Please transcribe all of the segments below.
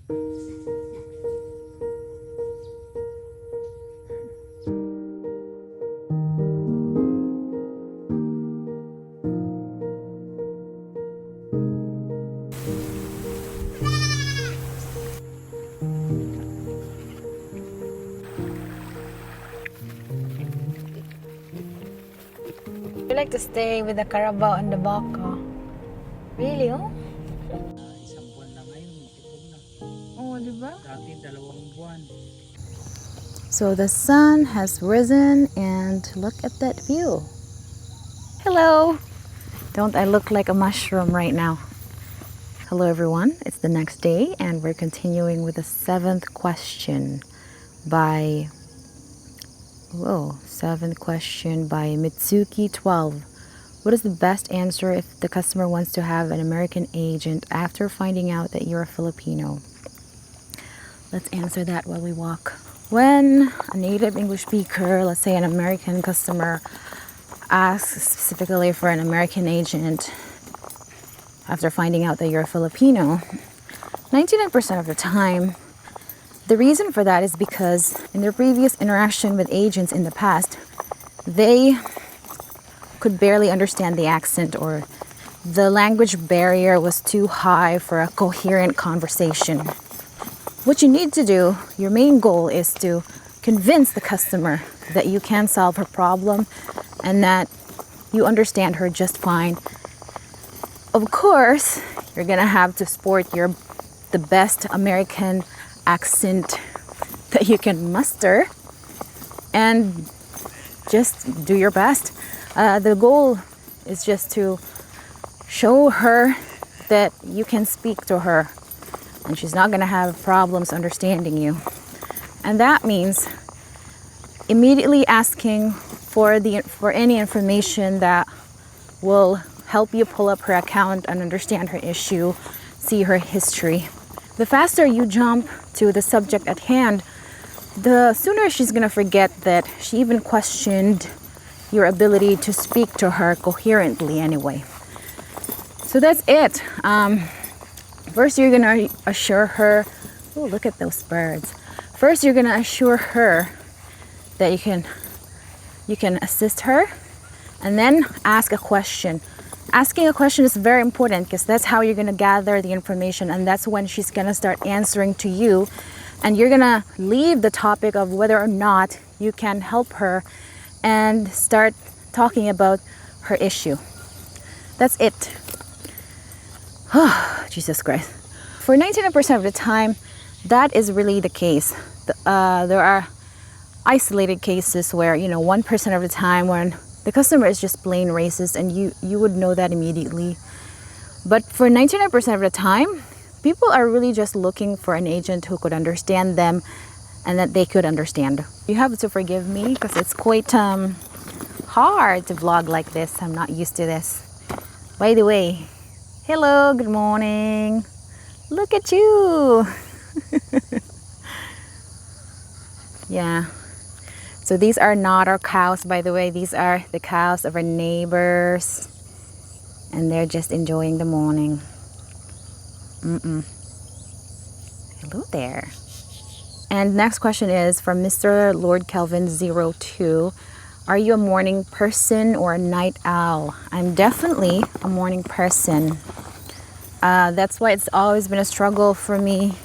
You like to stay with the Carabao and the Baka? Really, oh? Isang buwan na ngayon, tipod na. Oh, diba? Dati 2 buwan. So the sun has risen and look at that view. Hello! Don't I look like a mushroom right now? Hello everyone, it's the next day and we're continuing with the 7th question by Mitsuki12. What is the best answer if the customer wants to have an American agent after finding out that you're a Filipino? Let's answer that while we walk. When a native English speaker, let's say an American customer, asks specifically for an American agent after finding out that you're a Filipino, 99% of the time, the reason for that is because in their previous interaction with agents in the past, they could barely understand the accent or the language barrier was too high for a coherent conversation. What you need to do, your main goal is to convince the customer that you can solve her problem and that you understand her just fine. Of course, you're gonna have to sport the best American accent that you can muster and just do your best. The goal is just to show her that you can speak to her and she's not gonna have problems understanding you. And that means immediately asking for any information that will help you pull up her account and understand her issue, see her history. The faster you jump to the subject at hand, the sooner she's gonna forget that she even questioned your ability to speak to her coherently anyway. So that's it. First you're gonna assure her, oh, look at those birds. First you're gonna assure her that you can assist her and then ask a question. Asking a question is very important because that's how you're gonna gather the information and that's when she's gonna start answering to you and you're gonna leave the topic of whether or not you can help her and start talking about her issue. That's it. Oh, Jesus Christ. For 99% of the time, that is really the case. There are isolated cases where, 1% of the time when the customer is just plain racist and you would know that immediately. But for 99% of the time, people are really just looking for an agent who could understand them and that they could understand. You have to forgive me because it's quite hard to vlog like this. I'm not used to this. By the way, hello, good morning. Look at you. Yeah. So these are not our cows, by the way. These are the cows of our neighbors. And they're just enjoying the morning. Hello there. And next question is from Mr. Lord Kelvin 02. Are you a morning person or a night owl? I'm definitely a morning person. That's why it's always been a struggle for me.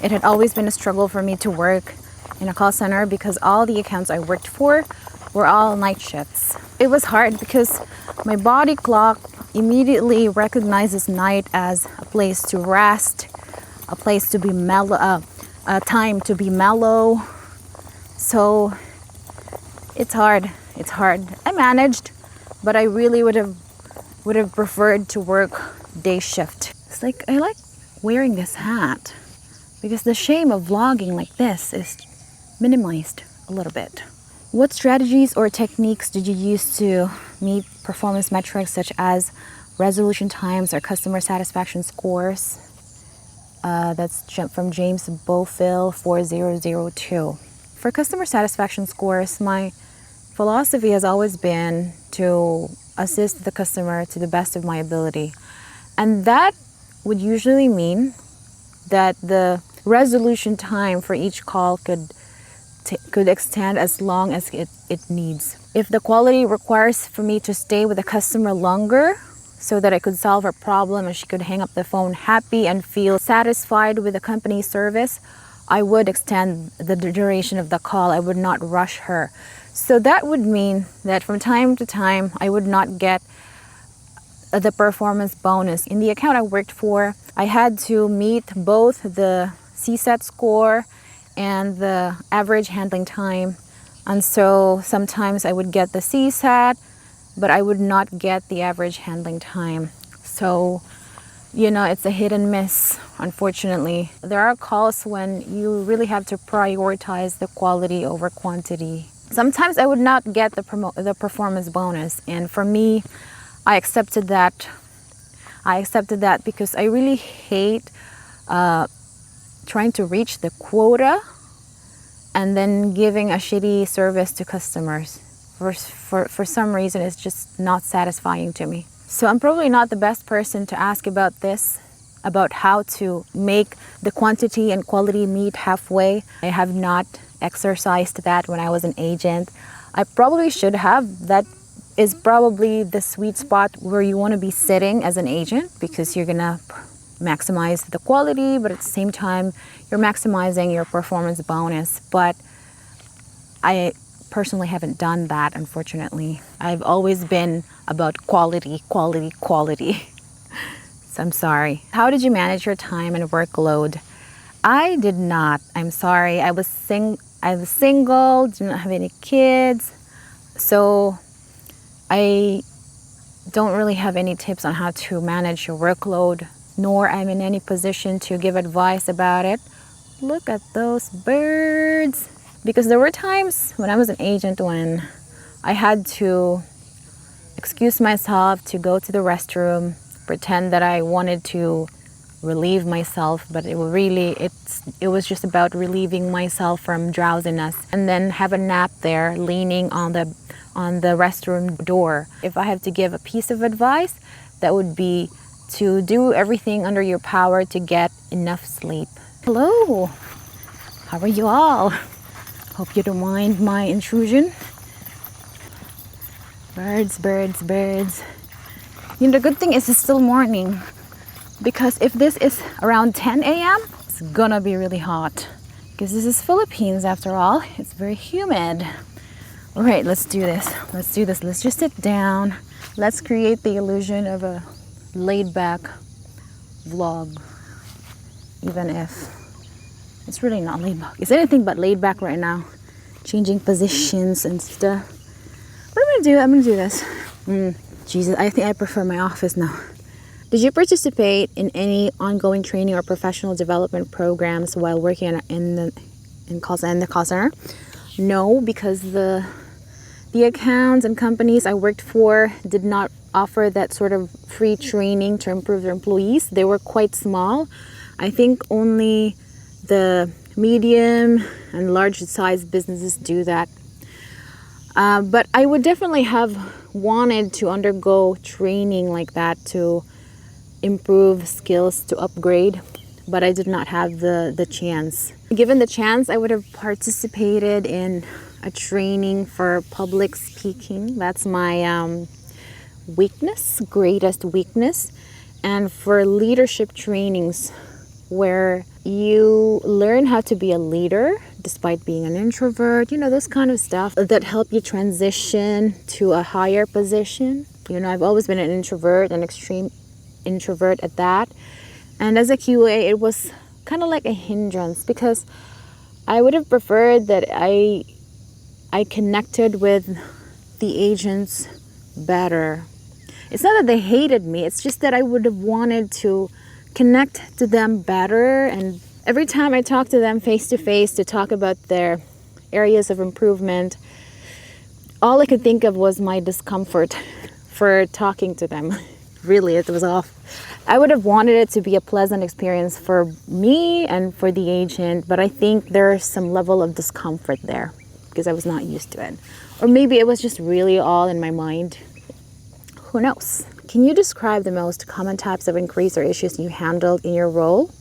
It had always been a struggle for me to work in a call center because all the accounts I worked for were all night shifts. It was hard because my body clock immediately recognizes night as a place to rest, a place to be mellow, a time to be mellow. So it's hard. It's hard. I managed, but I really would have preferred to work day shift. It's like I like wearing this hat because the shame of vlogging like this is minimized a little bit. What strategies or techniques did you use to meet performance metrics such as resolution times or customer satisfaction scores? That's from James Bofil 4002. For customer satisfaction scores, my philosophy has always been to assist the customer to the best of my ability. And that would usually mean that the resolution time for each call could extend as long as it needs. If the quality requires for me to stay with the customer longer so that I could solve her problem and she could hang up the phone happy and feel satisfied with the company's service, I would extend the duration of the call. I would not rush her. So that would mean that from time to time, I would not get the performance bonus. In the account I worked for, I had to meet both the CSAT score and the average handling time. And so sometimes I would get the CSAT, but I would not get the average handling time. So, it's a hit and miss, unfortunately. There are calls when you really have to prioritize the quality over quantity. Sometimes I would not get the performance bonus, and for me, I accepted that. Because I really hate trying to reach the quota and then giving a shitty service to customers. For some reason, it's just not satisfying to me. So I'm probably not the best person to ask about this, about how to make the quantity and quality meet halfway. I have not exercised that when I was an agent. I probably should have. That is probably the sweet spot where you want to be sitting as an agent, because you're gonna maximize the quality, but at the same time you're maximizing your performance bonus. But I personally haven't done that, unfortunately. I've always been about quality. So I'm sorry. How did you manage your time and workload? I did not. I'm sorry. I was single, did not have any kids, so I don't really have any tips on how to manage your workload, nor I'm in any position to give advice about it. Look at those birds. Because there were times when I was an agent when I had to excuse myself to go to the restroom, pretend that I wanted to relieve myself, but it was just about relieving myself from drowsiness, and then have a nap there leaning on the restroom door. If I have to give a piece of advice, that would be to do everything under your power to get enough sleep. Hello, how are you all? Hope you don't mind my intrusion. Birds. The good thing is it's still morning, because if this is around 10 a.m., it's gonna be really hot, because this is Philippines after all. It's very humid. All right, let's do this. Let's just sit down. Let's create the illusion of a laid-back vlog, even if it's really not laid-back. It's anything but laid-back right now. Changing positions and stuff. What I'm gonna do this. Jesus, I think I prefer my office now. Did you participate in any ongoing training or professional development programs while working in the call center? No, because the accounts and companies I worked for did not offer that sort of free training to improve their employees. They were quite small. I think only the medium and large size businesses do that. But I would definitely have wanted to undergo training like that to improve skills, to upgrade, but I did not have the chance. Given the chance, I would have participated in a training for public speaking. That's my greatest weakness. And for leadership trainings, where you learn how to be a leader despite being an introvert, those kind of stuff that help you transition to a higher position. I've always been an introvert, an extreme introvert at that. And as a QA, it was kind of like a hindrance, because I would have preferred that I connected with the agents better. It's not that they hated me, it's just that I would have wanted to connect to them better. And every time I talked to them face to face to talk about their areas of improvement, all I could think of was my discomfort for talking to them. Really, it was off. I would have wanted it to be a pleasant experience for me and for the agent, but I think there's some level of discomfort there because I was not used to it. Or maybe it was just really all in my mind. Who knows? Can you describe the most common types of inquiries or issues you handled in your role?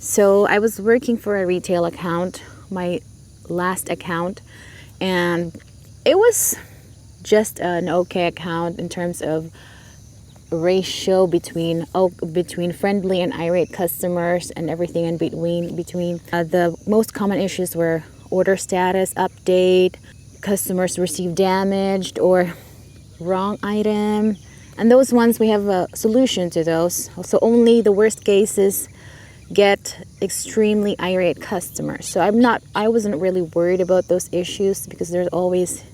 So I was working for a retail account, my last account, and it was just an okay account in terms of ratio between friendly and irate customers and everything in between. The most common issues were order status update, customers receive damaged or wrong item, and those ones we have a solution to those. So only the worst cases get extremely irate customers. So I wasn't really worried about those issues because there's always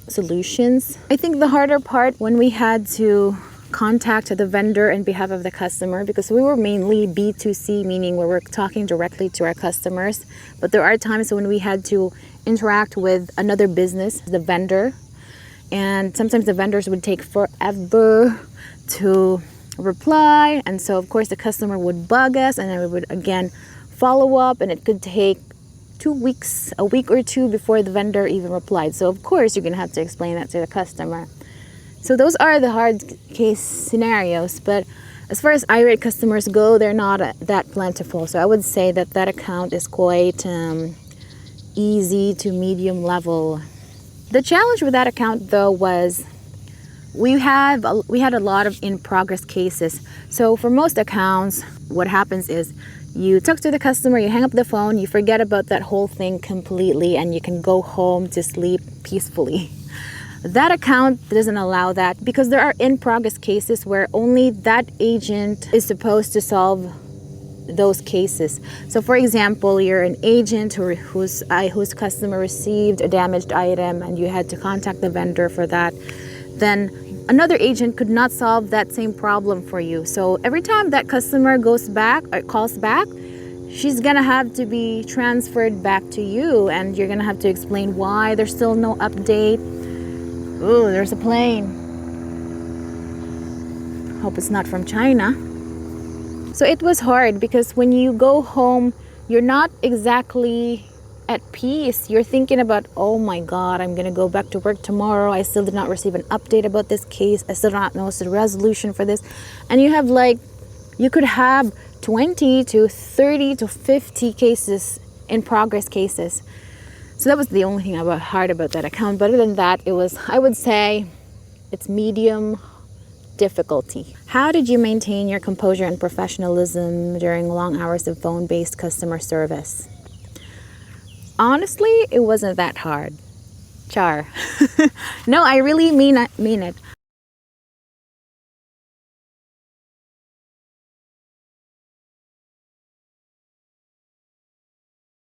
solutions. I think the harder part when we had to contact the vendor on behalf of the customer, because we were mainly B2C, meaning we were talking directly to our customers, but there are times when we had to interact with another business, the vendor, and sometimes the vendors would take forever to reply, and so of course the customer would bug us, and then we would again follow up, and it could take 2 weeks, a week or two before the vendor even replied. So of course you're gonna have to explain that to the customer. So those are the hard case scenarios, but as far as irate customers go, they're not that plentiful. So I would say that that account is quite easy to medium level. The challenge with that account though was we had a lot of in progress cases. So for most accounts, what happens is you talk to the customer, you hang up the phone, you forget about that whole thing completely, and you can go home to sleep peacefully. That account doesn't allow that because there are in progress cases where only that agent is supposed to solve those cases. So for example, you're an agent whose customer received a damaged item and you had to contact the vendor for that, then another agent could not solve that same problem for you. So every time that customer goes back or calls back, she's gonna have to be transferred back to you, and you're gonna have to explain why there's still no update. Ooh, there's a plane. Hope it's not from China. So it was hard because when you go home, you're not exactly at peace. You're thinking about, oh my God, I'm gonna go back to work tomorrow. I still did not receive an update about this case. I still do not know the resolution for this. And you could have 20 to 30 to 50 cases in progress cases. So that was the only thing hard about that account. But other than that, I would say it's medium difficulty. How did you maintain your composure and professionalism during long hours of phone-based customer service? Honestly, it wasn't that hard. Char. No, I really mean it.